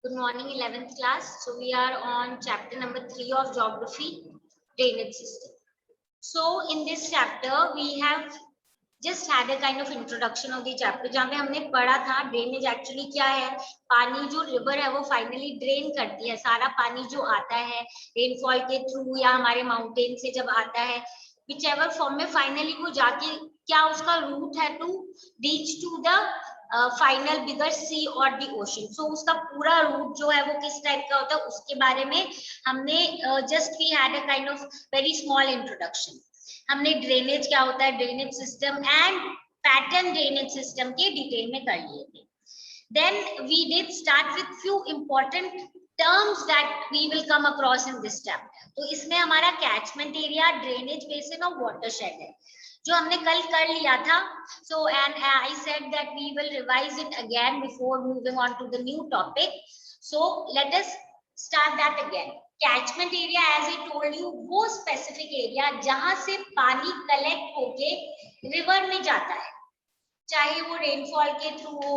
Good morning, 11th class. So we are on chapter number 3 of geography, drainage system. So in this chapter, we have just had a kind of introduction of the chapter जहाँ पे हमने पढ़ा था drainage actually क्या है. पानी जो river है वो फाइनली ड्रेन करती है. सारा पानी जो आता है रेनफॉल के थ्रू या हमारे माउंटेन से जब आता है विच एवर फॉर्म में फाइनली वो जाके क्या उसका रूट है to reach to the final bigger sea और द ओशन. सो उसका पूरा रूट जो है वो किस टाइप का होता है उसके बारे में हमने just we had a kind of very small introduction. हमने ड्रेनेज क्या होता है, drainage system and pattern drainage system के डिटेल में कर लिए थे. Then we did start with few important terms that we will come across in this chapter. तो इसमें हमारा कैचमेंट एरिया, ड्रेनेज बेसिन और वाटरशेड है जो हमने कल कर लिया था. So and I said that we will revise it again before moving on to the new topic. So let us start that again. Catchment area as I told you वो specific area जहां से पानी collect होके river में जाता है, चाहे वो रेनफॉल के थ्रू हो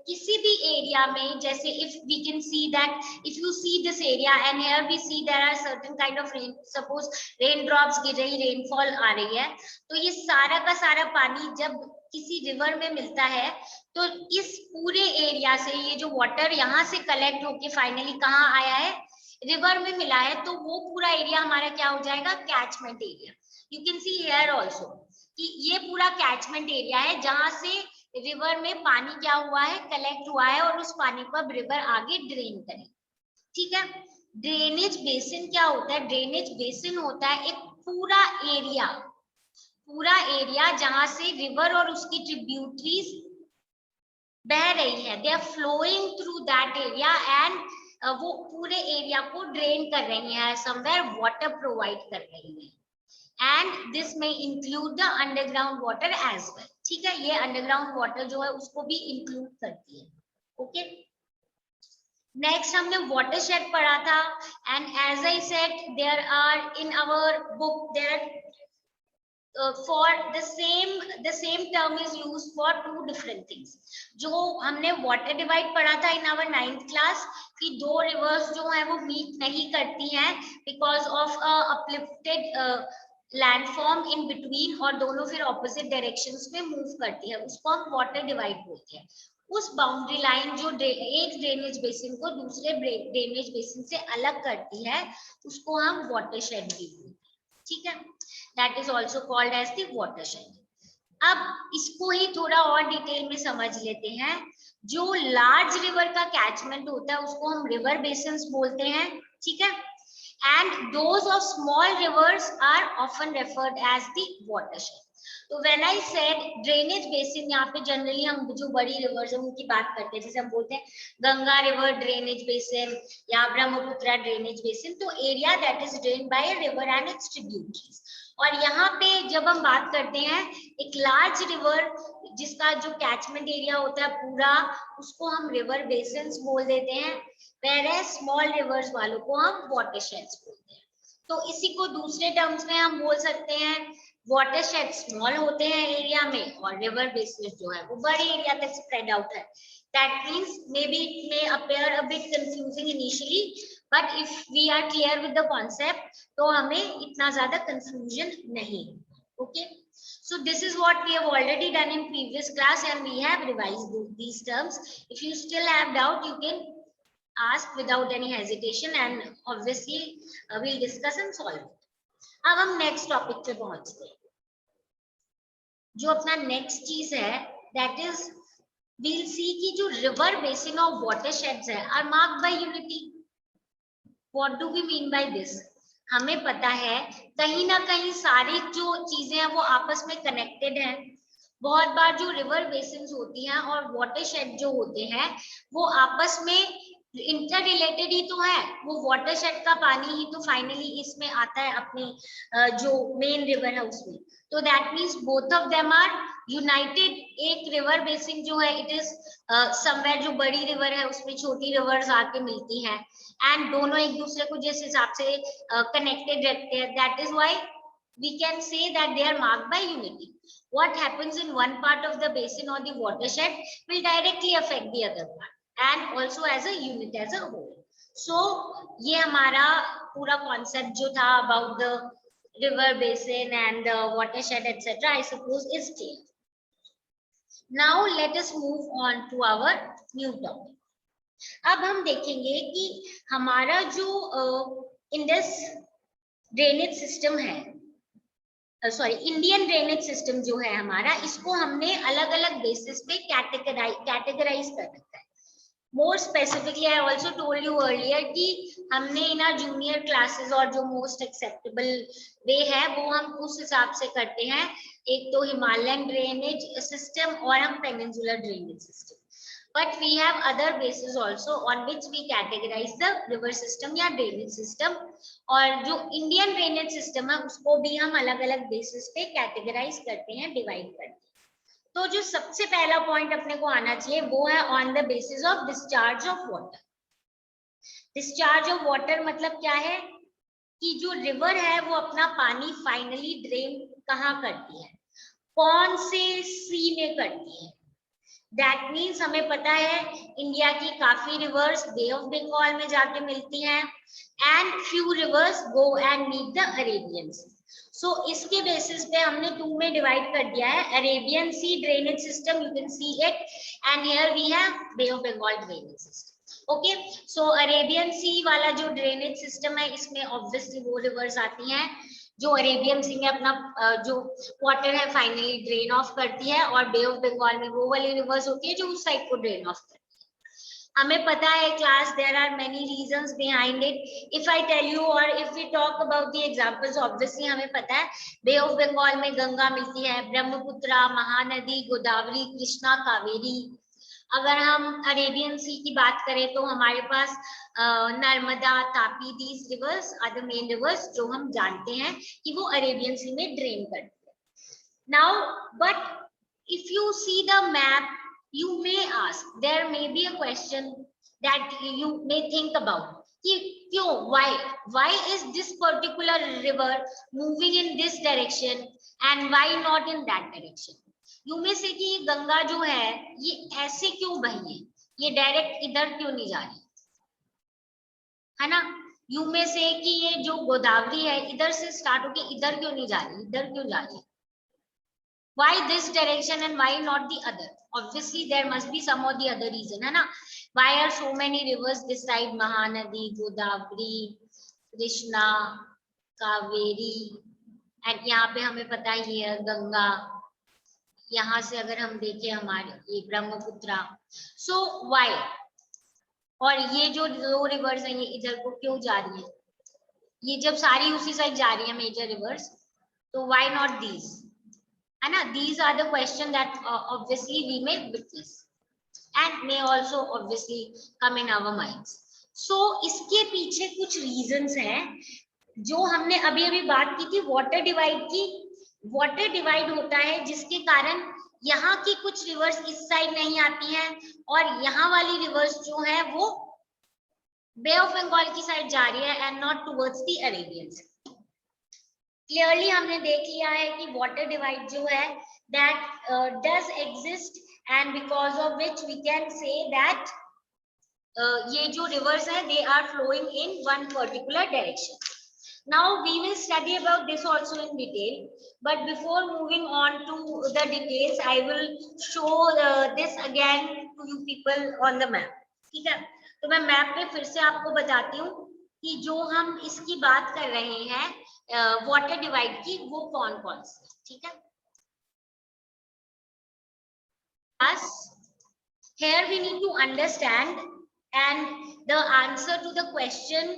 किसी भी एरिया में. जैसे if we can see that if you see this area and here we see there are certain kind of rain, suppose rain drops गिर रही, रेनफॉल आ रही है, तो ये सारा का सारा पानी जब किसी रिवर में मिलता है तो इस पूरे एरिया से ये जो वाटर यहाँ से कलेक्ट होके फाइनली कहाँ आया है, रिवर में मिला है. तो वो पूरा एरिया हमारा क्या हो जाएगा, catchment area. You can see here also कि ये पूरा कैचमेंट एरिया है जहां से रिवर में पानी क्या हुआ है, कलेक्ट हुआ है और उस पानी को अब रिवर आगे ड्रेन करे. ठीक है. ड्रेनेज बेसिन क्या होता है, ड्रेनेज बेसिन होता है एक पूरा एरिया जहां से रिवर और उसकी ट्रिब्यूटरीज बह रही है. They are flowing through that area and वो पूरे एरिया को ड्रेन कर रही है, समवेयर वाटर प्रोवाइड कर रही है. एंड दिस में include the underground water as well. ठीक है, ये अंडरग्राउंड वाटर जो है उसको भी इंक्लूड करती है. ओके. नेक्स्ट हमने वाटरशेड पढ़ा था and as I said there are in our book there for the same term is used for two different things. जो हमने water divide पढ़ा था in our 9th class कि दो rivers जो है वो meet नहीं करती हैं because of a uplifted landform in between और दोनों फिर opposite directions में move करती है, उसको हम water divide बोलते हैं. उस बाउंड्री लाइन जो एक ड्रेनेज बेसिन को दूसरे ड्रेनेज बेसिन से अलग करती है उसको हम वाटरशेड भी बोलते हैं. ठीक है. That is also called as the watershed. अब इसको ही थोड़ा और डिटेल में समझ लेते हैं. जो लार्ज रिवर का कैचमेंट होता है उसको हम रिवर बेसिन्स बोलते हैं. ठीक है. And those of small rivers are often referred as the watershed. तो when I said drainage basin, यहाँ पे जनरली हम जो बड़ी रिवर्स है उनकी बात करते हैं, जैसे हम बोलते हैं गंगा रिवर ड्रेनेज बेसिन या ब्रह्मपुत्र ड्रेनेज बेसिन. तो area that is drain by a river and its tributaries. और यहाँ पे जब हम बात करते हैं एक लार्ज रिवर जिसका जो कैचमेंट एरिया होता है पूरा, उसको हम रिवर बेसिन्स बोल देते हैं, whereas स्मॉल रिवर्स वालों को हम वाटरशेड्स बोलते हैं. तो इसी को दूसरे टर्म्स में हम बोल सकते हैं वाटरशेड स्मॉल होते हैं एरिया में और रिवर बेसिन जो है वो बड़े एरिया तक स्प्रेड आउट है. That means maybe it may appear a bit confusing initially, but if we are clear with the concept, तो हमें इतना ज़्यादा confusion नहीं. Okay. So this is what we have already done in previous class and we have revised these terms. If you still have doubt, you can ask without any hesitation and obviously we'll discuss and solve it. अब हम next topic पे पहुँचते हैं. जो अपना next चीज है that is we'll see कि जो river basin और watersheds है are marked by unity. What do we mean by this? हमें पता है कहीं ना कहीं सारी जो चीजें हैं वो आपस में कनेक्टेड हैं. बहुत बार जो रिवर बेसिन्स होती हैं और वाटरशेड जो होते हैं वो आपस में इंटर रिलेटेड ही तो है. वो वाटरशेड का पानी ही तो फाइनली इसमें आता है अपनी जो मेन रिवर है उसमें. तो that means both of them are united. एक रिवर बेसिन जो है इट इज समवेयर जो बड़ी रिवर है उसमें छोटी रिवर्स आके मिलती हैं एंड दोनों एक दूसरे को जिस हिसाब से कनेक्टेड रहते हैं. That is why we can say that they are marked by unity. What happens in one part of the basin or the watershed will directly affect the other part. and also as a unit, as a whole. So ये हमारा पूरा concept जो था about the river basin and the watershed etc. I suppose is clear. Now let us move on to our new topic. अब हम देखेंगे कि हमारा जो इंडस ड्रेनेज सिस्टम है, सॉरी इंडियन ड्रेनेज सिस्टम जो है हमारा, इसको हमने अलग अलग बेसिस पे कैटेगराइज कर रखा है. More specifically I also told you earlier कि हमने इन आवर जूनियर क्लासेस और जो मोस्ट एक्सेप्टेबल वे है वो हम उस हिसाब से करते हैं. एक तो हिमालयन ड्रेनेज सिस्टम और हम peninsular drainage system. But we have other bases also on which we categorize the river system या drainage system. और जो Indian drainage system है उसको भी हम अलग अलग basis पे categorize करते हैं, divide करते हैं. तो जो सबसे पहला point अपने को आना चाहिए वो है on the basis of discharge of water. Discharge of water मतलब क्या है कि जो river है वो अपना पानी finally drain कहाँ करती है, कौन से sea में करती है. That means हमें पता है इंडिया की काफी रिवर्स बे ऑफ बंगाल में जाके मिलती हैं and few rivers go and meet the Arabian Sea. So इसके बेसिस पे हमने 2 में डिवाइड कर दिया है. Arabian Sea drainage system, you can see it, and here we have Bay of Bengal drainage system. Okay, so Arabian Sea वाला जो drainage system है इसमें ऑब्वियसली वो रिवर्स आती हैं जो अरेबियन सी में अपना जो वाटर है फाइनली ड्रेन ऑफ करती है, और बे ऑफ बंगाल में वो वाली रिवर्स होती है जो उस साइड को ड्रेन ऑफ करती है. हमें पता है class there are many reasons behind it. If I tell you और if we talk about the examples, obviously हमें पता है बे ऑफ बंगाल में गंगा मिलती है, ब्रह्मपुत्र, महानदी, गोदावरी, कृष्णा, कावेरी. अगर हम अरेबियन सी की बात करें तो हमारे पास Narmada, Tapi, these rivers are the main rivers जो हम जानते हैं कि वो अरेबियन सी में ड्रेन करती है. Now but if you see the map you may ask, there may be a question that you may think about कि क्यों, why is this particular river moving in this direction and why not in that direction. You may say कि ये गंगा जो है ये ऐसे क्यों बही है, ये डायरेक्ट इधर क्यों नहीं जा रही है ना. You may say कि ये जो गोदावरी है इधर से स्टार्ट होके इधर क्यों नहीं जा रही, इधर क्यों जा रही है. Why this direction and why not the other? Obviously there must be some or the other reason, है ना. Why are so many rivers this side, Mahanadi, Godavari, Krishna, Kaveri, and यहाँ पे हमें पता ही है गंगा. यहाँ से अगर हम देखें हमारे ये ब्रह्मपुत्र. So why? और ये जो दो रिवर्स हैं ये इधर को क्यों जा रही है, ये जब सारी उसी साइड जा रही है मेजर रिवर्स, तो why not these, है ना. These are the question that obviously we may witness and may also obviously come in our minds. So इसके पीछे कुछ reasons हैं जो हमने अभी अभी बात की थी वाटर डिवाइड की. वाटर डिवाइड होता है जिसके कारण यहाँ की कुछ रिवर्स इस साइड नहीं आती हैं और यहाँ वाली रिवर्स जो है वो बे ऑफ बंगाल की साइड जा रही है and not towards the Arabian Sea. Clearly हमने देख लिया है कि वाटर डिवाइड जो है that does exist and because of which we can say that ये जो रिवर्स है they are flowing in one particular direction. Now we will study about this also in detail, but before moving on to the details I will show this again to you people on the map. ठीक है, तो मैं map पे फिर से आपको बताती हूँ कि जो हम इसकी बात कर रहे हैं वाटर डिवाइड की वो कौन कौन सी. ठीक है, As here we need to understand and the answer to the question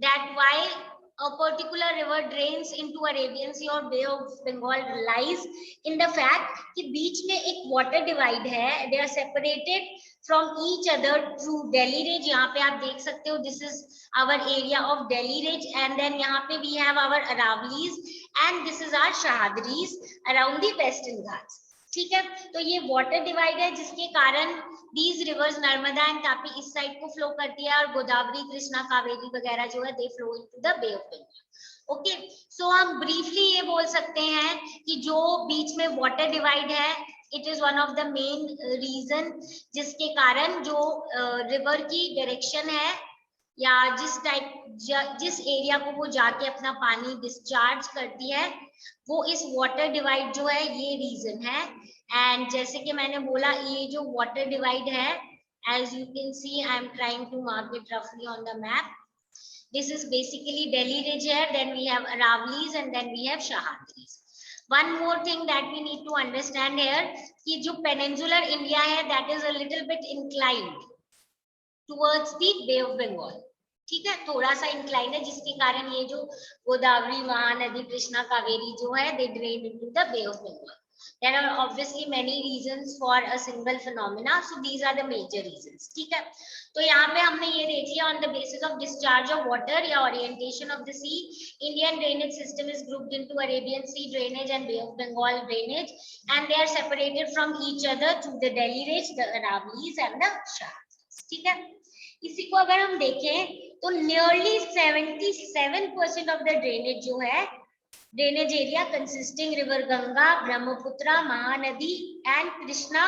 that why a particular river drains into Arabian Sea or Bay of Bengal lies in the fact कि बीच में एक water divide है. They are separated from each other through Delhi Ridge. यहाँ पे आप देख सकते हो this is our area of Delhi Ridge and then यहाँ पे we have our Aravali's and this is our Shahadris around the Western Ghats. ठीक है, तो ये वाटर डिवाइड है जिसके कारण these rivers Narmada and Tapi इस साइड को फ्लो करती है और गोदावरी, कृष्णा, कावेरी वगैरह जो है they flow into the Bay of Bengal. Okay, so हम ब्रीफली ये बोल सकते हैं कि जो बीच में वाटर डिवाइड है it is one of the main reason जिसके कारण जो रिवर की डायरेक्शन है या जिस एरिया को वो जाके अपना पानी डिस्चार्ज करती है, वो इस वाटर डिवाइड जो है ये रीजन है। एंड जैसे कि मैंने बोला, ये जो वाटर डिवाइड है, as you can see, I am trying to mark it roughly on the map. This is basically Delhi ridge here, then we have Aravali's and then we have Sahyadris. One more thing that we need to understand here, कि जो peninsular India है, that is a little bit inclined towards the Bay of Bengal. ठीक है, थोड़ा सा incline है, जिसके कारण ये जो गोदावरी, महानदी, कृष्णा, कावेरी जो है, they drain into the Bay of Bengal. There are obviously many reasons for a single phenomena, so these are the major reasons. ठीक है, तो यहाँ पे हमने ये देख लिया, on the basis of discharge of water या orientation of the sea, Indian drainage system is grouped into Arabian Sea drainage and Bay of Bengal drainage, and they are separated from each other through the Delhi ridge, the Aravallis and the Sahyadris. ठीक है, इसी को अगर हम देखें तो nearly 77% of the drainage जो है, drainage area consisting river Ganga, Brahmaputra, Mahanadi and Krishna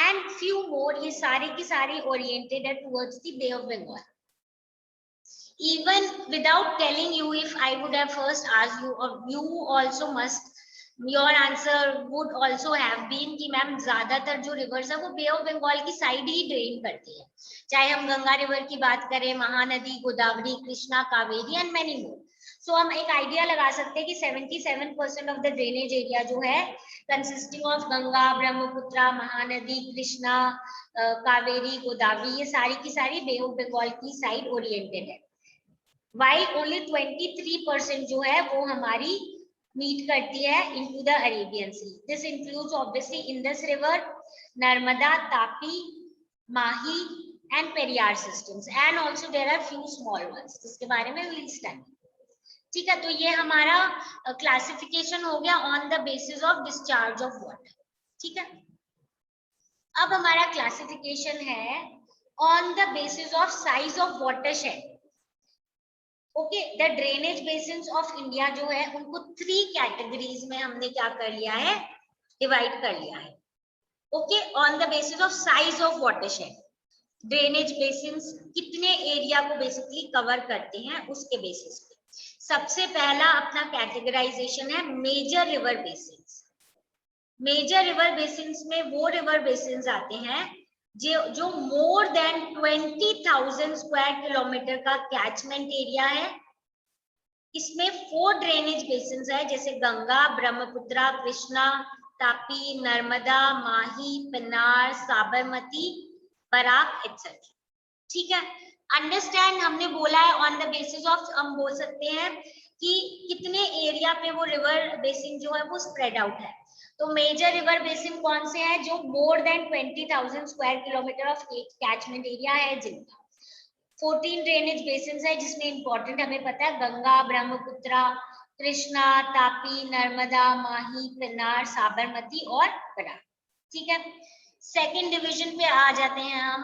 and few more, ये सारे की सारी oriented है towards the Bay of Bengal. Even without telling you, if I would have first asked you, or you also must, your answer would also have been कि ma'am ज्यादातर जो rivers है वो बे ऑफ बंगाल की साइड ही drain करती है, चाहे हम गंगा रिवर की बात करें, Mahanadi, Godavari, Krishna, Kaveri and many more. So हम एक आइडिया लगा सकते हैं कि 77% ऑफ द ड्रेनेज एरिया जो है कंसिस्टिंग ऑफ गंगा, ब्रह्मपुत्रा, महानदी, कृष्णा, कावेरी, गोदावरी, ये सारी की सारी बे ऑफ बंगाल की साइड ओरिएंटेड है. वाइल ओनली 23% जो है वो हमारी मीट करती है into the Arabian Sea. This includes obviously Indus river, Narmada, Tapi, Mahi and Periyar systems, and also there are few small ones, जिसके बारे में वी विल स्टडी. ठीक है, तो ये हमारा क्लासिफिकेशन हो गया on the basis of discharge of water. ठीक है, अब हमारा क्लासिफिकेशन है on the basis of size of watershed. Okay, the drainage basins of India जो है उनको 3 कैटेगरीज में हमने क्या कर लिया है, डिवाइड कर लिया है. Okay, on the basis of size of watershed, drainage basins कितने एरिया को बेसिकली कवर करते हैं उसके बेसिस पे. सबसे पहला अपना कैटेगराइजेशन है major river basins. Major river basins में वो रिवर बेसिन्स आते हैं जो मोर देन 20,000 स्क्वायर किलोमीटर का कैचमेंट एरिया है. इसमें 4 ड्रेनेज बेसिन्स है, जैसे गंगा, ब्रह्मपुत्रा, कृष्णा, तापी, नर्मदा, माही, पेन्नार, साबरमती, बराक एटसेट्रा. ठीक है, अंडरस्टैंड, हमने बोला है ऑन द बेसिस ऑफ, हम बोल सकते हैं कि कितने एरिया पे वो रिवर बेसिन जो है वो स्प्रेड आउट है. तो मेजर रिवर बेसिन कौन से हैं, जो more than 20,000 square kilometre of catchment area है जिनका. 14 ड्रेनेज बेसिन है, जिसमें इंपॉर्टेंट हमें पता है गंगा, ब्रह्मपुत्रा, कृष्णा, तापी, नर्मदा, माही, पेन्नार, साबरमती और बराक. ठीक है, सेकेंड डिवीजन पे आ जाते हैं हम.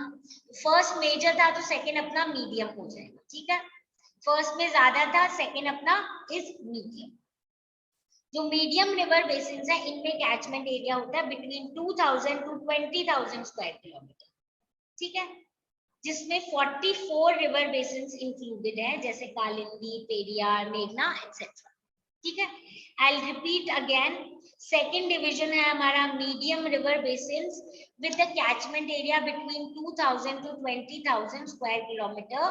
फर्स्ट मेजर था तो सेकेंड अपना मीडियम हो जाएगा. ठीक है, फर्स्ट में ज्यादा था, सेकेंड अपना इज मीडियम. जो मीडियम रिवर बेसिन्स है इनमें कैचमेंट एरिया होता है बिटवीन 2,000 to 20,000 स्क्वायर किलोमीटर. ठीक है, जिसमें 44 रिवर बेसिन्स इंक्लूडेड है, जैसे कालिंदी, पेरियार, मेघना एटसेट्रा. ठीक है, I will repeat again. Second division है हमारा medium river basins with the catchment area between 2,000 to 20,000 square kilometer,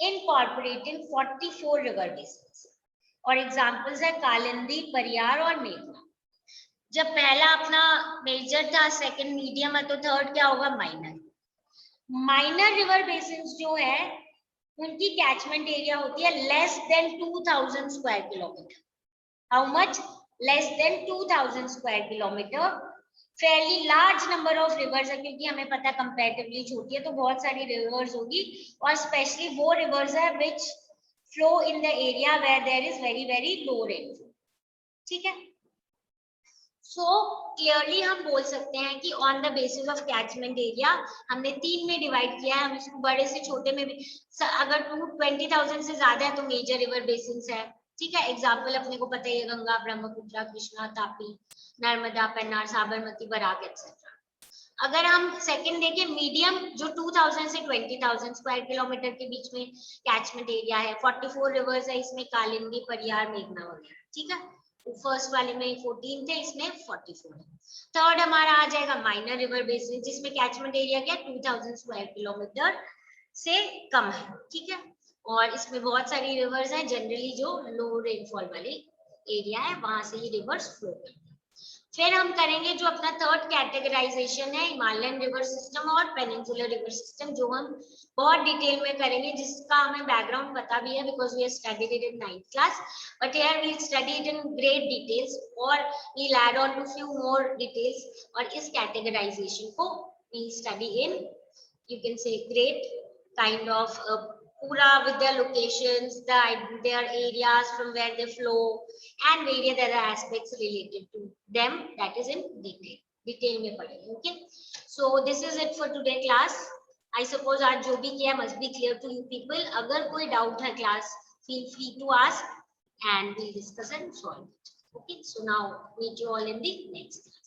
incorporating 44 river basins. और एग्जाम्पल्स है कालिंदी, परियार और मेघना. जब पहला अपना मेजर था, सेकंड मीडियम है, तो थर्ड क्या होगा, माइनर. माइनर रिवर बेसिन्स जो है उनकी कैचमेंट एरिया होती है less than 2,000 square kilometre. How much, less than 2,000 square kilometre. Fairly large number of reverse है, क्योंकि हमें पता है कंपैरेटिवली छोटी है तो बहुत सारी रिवर्स होगी, और स्पेशली वो रिवर्स है which flow in the area where there is very very low rainfall. ठीक है, सो क्लियरली हम बोल सकते हैं कि on the basis of catchment area हमने 3 में डिवाइड किया है. हम इसको बड़े से छोटे में भी, अगर 20,000 से ज्यादा है तो मेजर रिवर बेसिन्स है, ठीक है, एग्जाम्पल अपने को पता ही है, गंगा, ब्रह्मपुत्र, कृष्णा, तापी, नर्मदा, पेन्नार, साबरमती, बराक एक्सेट्रा। अगर हम सेकंड देखें, मीडियम जो 2000 से 20,000 स्क्वायर किलोमीटर के बीच में कैचमेंट एरिया है, 44 रिवर्स है इसमें, कालिंदी, परियार, मेघना वगैरह, ठीक है। फर्स्ट वाले में 14 थे, इसमें 44 है। थर्ड हमारा आ जाएगा माइनर रिवर बेसिन, जिसमें कैचमेंट एरिया क्या 2000 स्क्वायर किलोमीटर से कम है, ठीक है। और इसमें बहुत सारी रिवर्स हैं, जनरली जो लो रेनफॉल वाले एरिया है वहां से ही रिवर्स फ्लो करती है। फिर हम करेंगे जो अपना थर्ड कैटेगराइजेशन है, हिमालयन रिवर सिस्टम और पेनिनसुलर रिवर सिस्टम, जो हम बहुत डिटेल में करेंगे, जिसका हमें बैकग्राउंड पता भी है because we have studied it in 9th class, but here we study it in great details और we add on to few more details. और इस कैटेगराइजेशन को we study in, you can say, great kind of pura with their locations, their areas from where they flow, and various other aspects related to them, that is in detail में पढ़ेंगे, okay? So this is it for today class. I suppose आज जो भी किया must be clear to you people. अगर कोई doubt है class, feel free to ask and we'll discuss and solve it. Okay, so now meet you all in the next class.